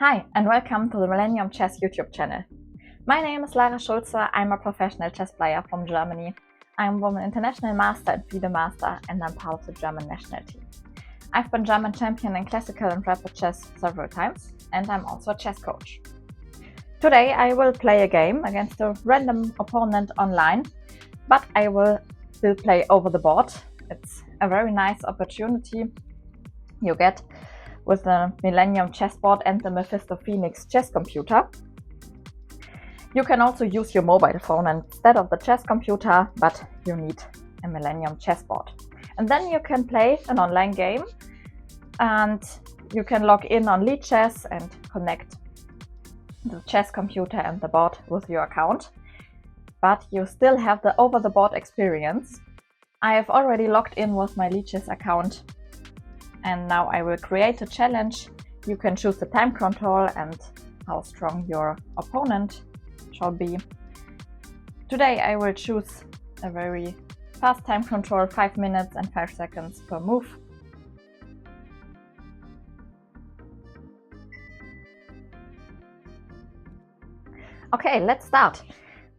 Hi and welcome to the Millennium Chess YouTube channel. My name is Lara Schulze. I'm a professional chess player from Germany. I'm an international master and FIDE master, and I'm part of the German national team. I've been German champion in classical and rapid chess several times, and I'm also a chess coach. Today I will play a game against a random opponent online, but I will still play over the board. It's a very nice opportunity you get with the Millennium chessboard and the Mephisto Phoenix Chess Computer. You can also use your mobile phone instead of the chess computer, but you need a Millennium chessboard. And then you can play an online game, and you can log in on Chess and connect the chess computer and the board with your account. But you still have the over-the-board experience. I have already logged in with my Chess account, and now I will create a challenge. You can choose the time control and how strong your opponent shall be. Today I will choose a very fast time control, 5 minutes and 5 seconds per move. Okay, let's start.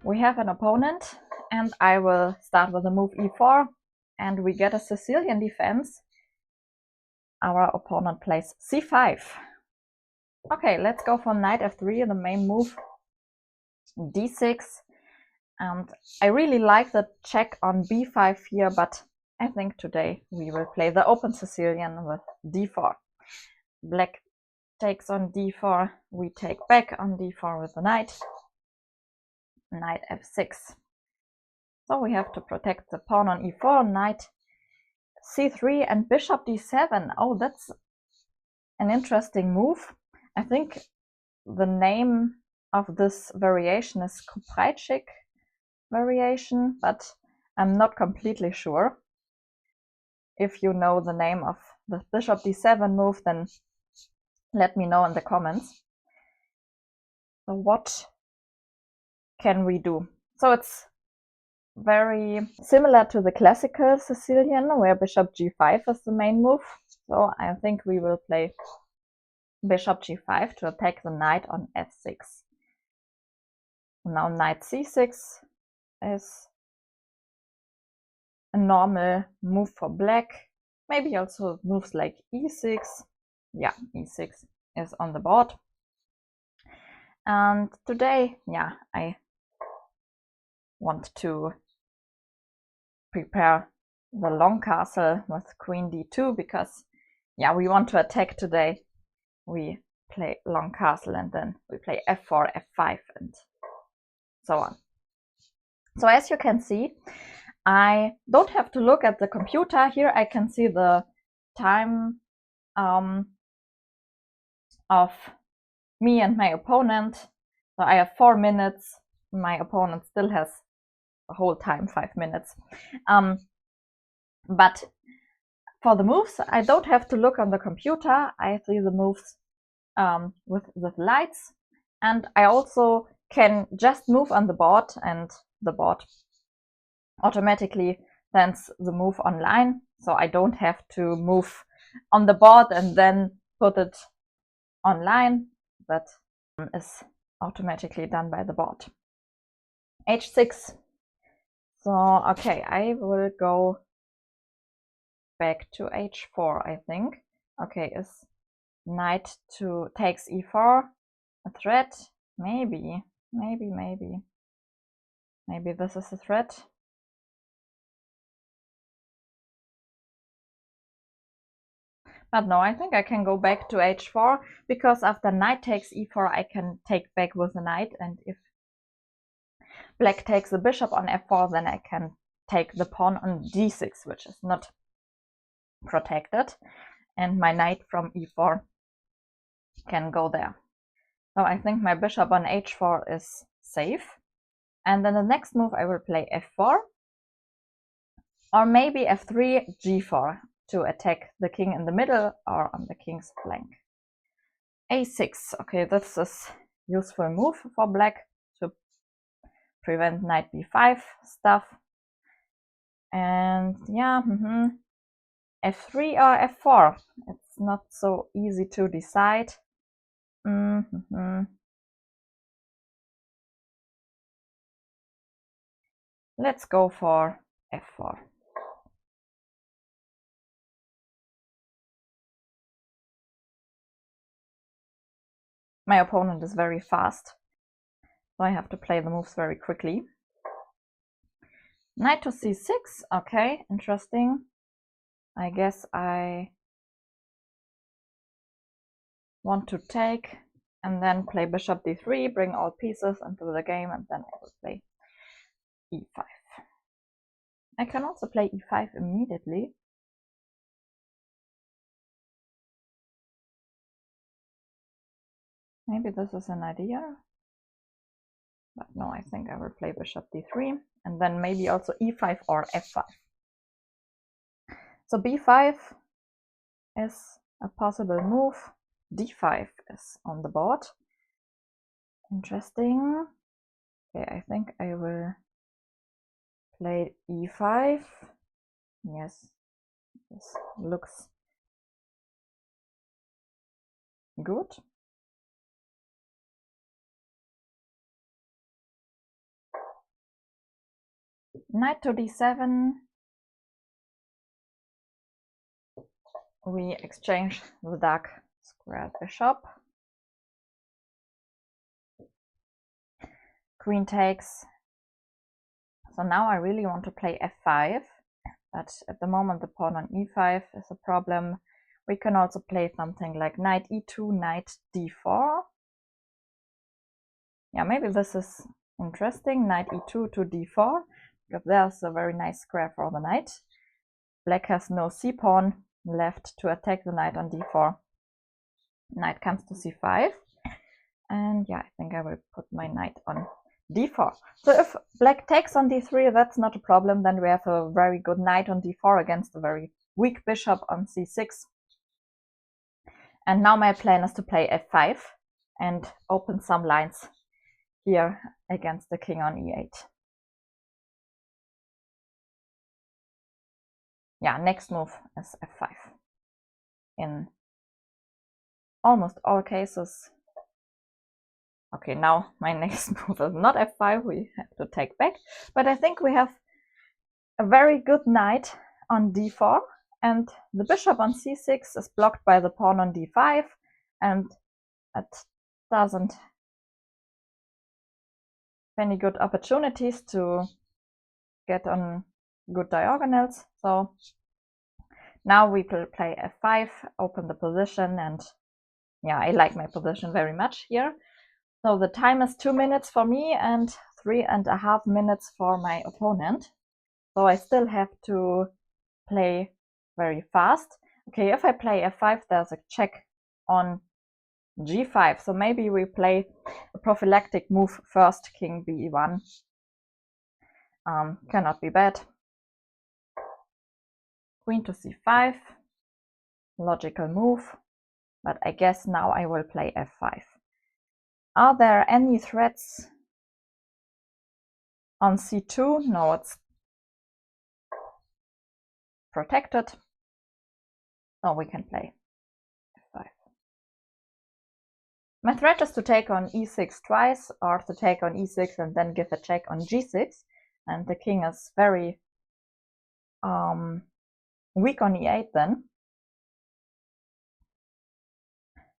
We have an opponent and I will start with the move e4, and we get a Sicilian defense. Our opponent plays c5. Okay, let's go for knight f3, the main move, d6. And I really like the check on b5 here, but I think today we will play the open Sicilian with d4. Black takes on d4, we take back on d4 with the knight. Knight f6. So we have to protect the pawn on e4, knight c3 and bishop d7. Oh, that's an interesting move. I think the name of this variation is Kopreichik variation, but I'm not completely sure. If you know the name of the bishop d7 move, then let me know in the comments. So what can we do? So it's very similar to the classical Sicilian, where bishop g5 is the main move. So I think we will play bishop g5 to attack the knight on f6. Now knight c6 is a normal move for black. Maybe also moves like e6. Yeah, e6 is on the board. And today, I want to prepare the long castle with queen d2, because we want to attack today. We play long castle and then we play f4, f5 and so on. So as you can see, I don't have to look at the computer. Here I can see the time of me and my opponent. So I have 4 minutes. My opponent still has the whole time, 5 minutes. But for the moves, I don't have to look on the computer. I see the moves with the lights, and I also can just move on the board, and the board automatically sends the move online. So I don't have to move on the board and then put it online. That is automatically done by the board. h6. So, okay, I will go back to h4, I think. Okay, is knight to takes e4 a threat? Maybe this is a threat. But no, I think I can go back to h4, because after knight takes e4 I can take back with the knight, and if black takes the bishop on f4, then I can take the pawn on d6, which is not protected, and my knight from e4 can go there. So I think my bishop on h4 is safe. And then the next move I will play f4, or maybe f3, g4 to attack the king in the middle or on the king's flank. a6. Okay, this is useful move for black to prevent knight b5 stuff. And f3 or f4. It's not so easy to decide. Let's go for f4. My opponent is very fast, so I have to play the moves very quickly. Knight to c6, okay, interesting. I guess I want to take and then play bishop d3, bring all pieces into the game, and then I will play e5. I can also play e5 immediately. Maybe this is an idea. But no, I think I will play bishop d3 and then maybe also e5 or f5. So b5 is a possible move. d5 is on the board. Interesting. Okay, I think I will play e5. Yes, this looks good. Knight to d7. We exchange the dark squared bishop. Queen takes. So now I really want to play f5, but at the moment the pawn on e5 is a problem. We can also play something like knight e2, knight d4. Yeah, maybe this is interesting, knight e2 to d4, because there's a very nice square for the knight. Black has no c-pawn left to attack the knight on d4. Knight comes to c5, and yeah, I think I will put my knight on d4. So if black takes on d3, that's not a problem. Then we have a very good knight on d4 against a very weak bishop on c6. And now my plan is to play f5 and open some lines here against the king on e8. Yeah, next move is f5. In almost all cases. Okay, now my next move is not f5, we have to take back. But I think we have a very good knight on d4, and the bishop on c6 is blocked by the pawn on d5, and it doesn't have any good opportunities to get on good diagonals. So now we will play f5, open the position, and yeah, I like my position very much here. So the time is 2 minutes for me and 3.5 minutes for my opponent. So I still have to play very fast. Okay, if I play f5, there's a check on g5. So maybe we play a prophylactic move first, king b1. Cannot be bad. Queen to c5, logical move. But I guess now I will play f5. Are there any threats on c2? No, it's protected. So we can play f5. My threat is to take on e6 twice, or to take on e6 and then give a check on g6. And the king is very weak on e8 then.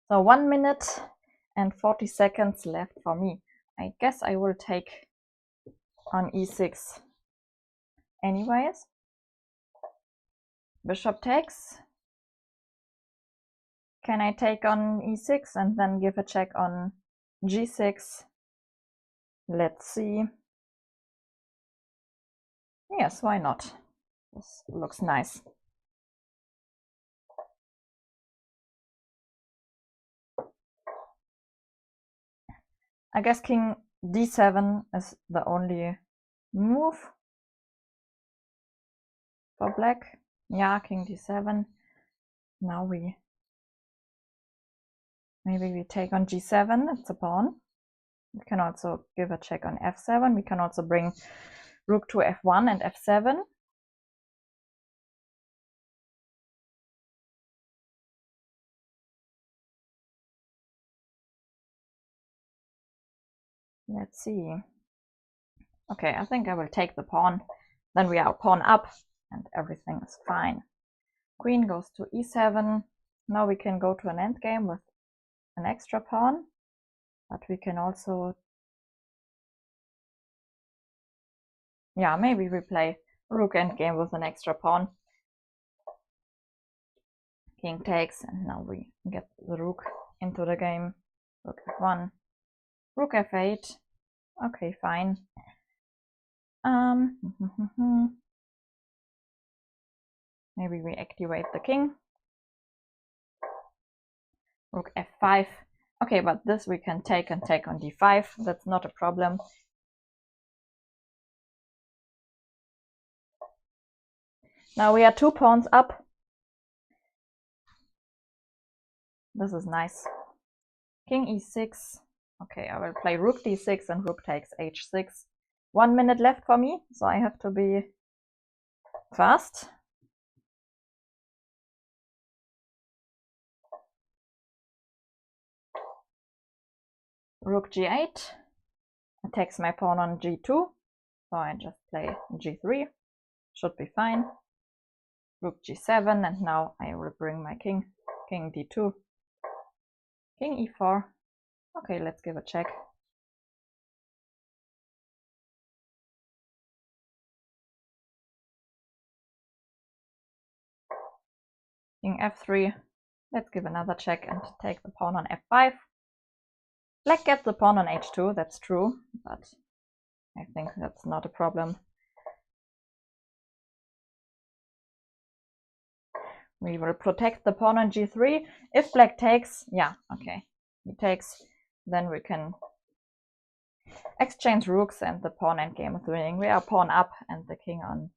So 1 minute and 40 seconds left for me. I guess I will take on e6 anyways. Bishop takes. Can I take on e6 and then give a check on g6? Let's see. Yes, why not? This looks nice. I guess king d7 is the only move for black. Yeah, king d7. Now maybe we take on g7, it's a pawn. We can also give a check on f7. We can also bring rook to f1 and f7. Let's see. Okay, I think I will take the pawn. Then we are pawn up and everything is fine. Queen goes to e7. Now we can go to an endgame with an extra pawn, but we can also, yeah, maybe we play rook endgame with an extra pawn. King takes, and now we get the rook into the game. Rook f1, rook f8. Okay, fine. Maybe we activate the king. Rook f5. Okay, but this we can take and take on d5. That's not a problem. Now we are 2 pawns up. This is nice. King e6. Okay, I will play rook d6 and rook takes h6. 1 minute left for me, so I have to be fast. Rook g8 attacks my pawn on g2, so I just play g3, should be fine. Rook g7, and now I will bring my king, king d2, king e4. Okay, let's give a check. King f3, let's give another check and take the pawn on f5. Black gets the pawn on h2, that's true, but I think that's not a problem. We will protect the pawn on g3. If black takes, yeah, okay, he takes, then we can exchange rooks and the pawn endgame is winning. We are pawn up and the king on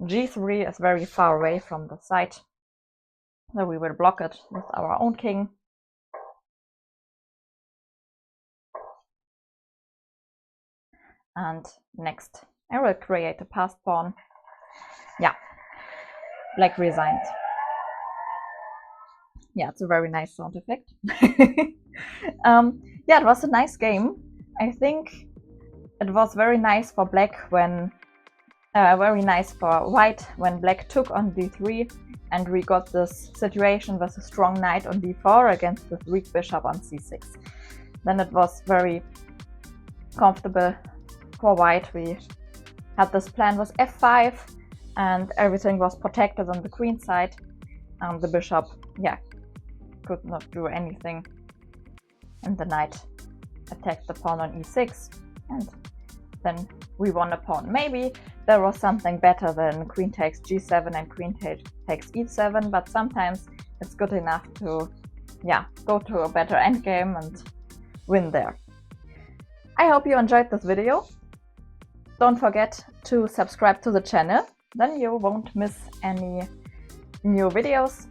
g3 is very far away from the side. So we will block it with our own king. And next, I will create a passed pawn. Yeah, black resigned. Yeah, it's a very nice sound effect. Yeah, it was a nice game. I think it was very nice for black when, very nice for white when black took on d3 and we got this situation with a strong knight on d4 against the weak bishop on c6. Then it was very comfortable for white. We had this plan with f5 and everything was protected on the queen side. The bishop, yeah, could not do anything. And the knight attacked the pawn on e6 and then we won a pawn. Maybe there was something better than queen takes g7 and queen takes e7, but sometimes it's good enough to, yeah, go to a better endgame and win there. I hope you enjoyed this video. Don't forget to subscribe to the channel, then you won't miss any new videos.